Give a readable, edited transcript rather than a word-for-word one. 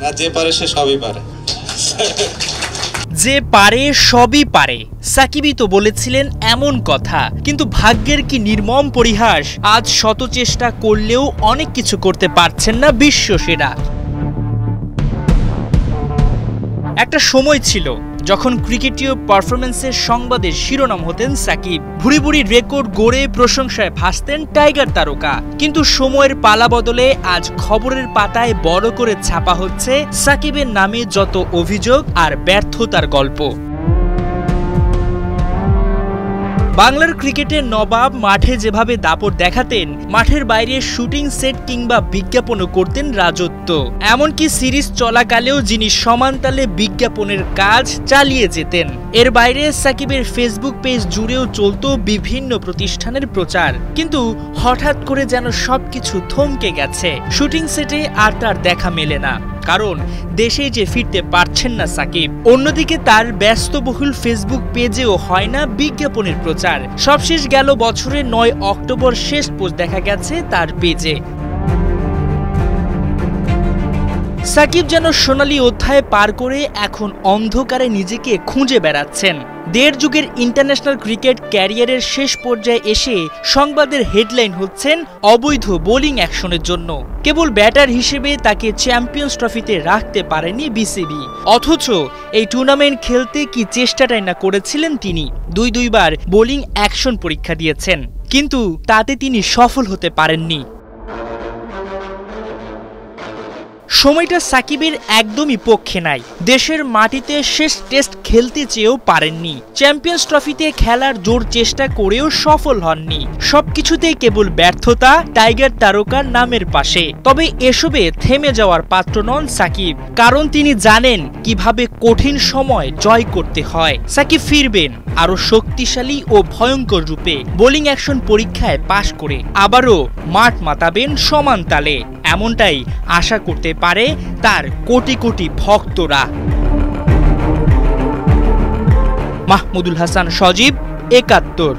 না, যে পারে সে সবই পারে। যে পারে সবই পারে, সাকিবই তো বলেছিলেন এমন কথা। কিন্তু ভাগ্যের কি নির্মম পরিহাস, আজ শত চেষ্টা করলেও অনেক কিছু করতে পারছেন না বিশ্বসেরা। একটা সময় ছিল যখন ক্রিকেটীয় পারফরমেন্সের সংবাদের শিরোনাম হতেন সাকিব, ভুরি ভুরি রেকর্ড গড়ে প্রশংসায় ভাসতেন টাইগার তারকা। কিন্তু সময়ের পালা বদলে আজ খবরের পাতায় বড় করে ছাপা হচ্ছে সাকিবের নামে যত অভিযোগ আর ব্যর্থতার গল্প। বাংলার ক্রিকেটের নবাব মাঠে যেভাবে দাপট দেখাতেন, মাঠের বাইরে শুটিং সেট কিংবা বিজ্ঞাপনও করতেন রাজত্ব। এমনকি সিরিজ চলাকালেও যিনি সমান তালে বিজ্ঞাপনের কাজ চালিয়ে যেতেন। এর বাইরে সাকিবের ফেসবুক পেজ জুড়েও চলত বিভিন্ন প্রতিষ্ঠানের প্রচার। কিন্তু হঠাৎ করে যেন সবকিছু থমকে গেছে। শুটিং সেটে আর তার দেখা মেলে না, কারণ দেশে যে ফিরতে পারছেন না সাকিব। অন্যদিকে তার ব্যস্তবহুল ফেসবুক পেজেও হয় না বিজ্ঞাপনের প্রচার। সবশেষ গেল বছরের ৯ অক্টোবর শেষ পোস্ট দেখা গেছে তার পেজে। সাকিব যেন সোনালী অধ্যায় পার করে এখন অন্ধকারে নিজেকে খুঁজে বেড়াচ্ছেন। দেড় যুগের ইন্টারন্যাশনাল ক্রিকেট ক্যারিয়ারের শেষ পর্যায়ে এসে সংবাদের হেডলাইন হচ্ছেন অবৈধ বোলিং অ্যাকশনের জন্য। কেবল ব্যাটার হিসেবে তাকে চ্যাম্পিয়ন্স ট্রফিতে রাখতে পারেনি বিসিবি। অথচ এই টুর্নামেন্ট খেলতে কি চেষ্টাটাই না করেছিলেন তিনি। দুইবার বোলিং অ্যাকশন পরীক্ষা দিয়েছেন, কিন্তু তাতে তিনি সফল হতে পারেননি। সময়টা সাকিবের একদমই পক্ষে নাই। দেশের মাটিতে শেষ টেস্ট খেলতে চেয়েও পারেননি। চ্যাম্পিয়ন্স ট্রফিতে খেলার জোর চেষ্টা করেও সফল হননি। সবকিছুতেই কেবল ব্যর্থতা টাইগার তারকার নামের পাশে। তবে এসবে থেমে যাওয়ার পাত্র নন সাকিব, কারণ তিনি জানেন কিভাবে কঠিন সময় জয় করতে হয়। সাকিব ফিরবেন আরো শক্তিশালী ও ভয়ঙ্কর রূপে। বোলিং অ্যাকশন পরীক্ষায় পাশ করে আবারও মাঠ মাতাবেন সমান তালে, এমনটাই আশা করতে পারে তার কোটি কোটি ভক্তরা। মাহমুদুল হাসান সজীব, ৭১।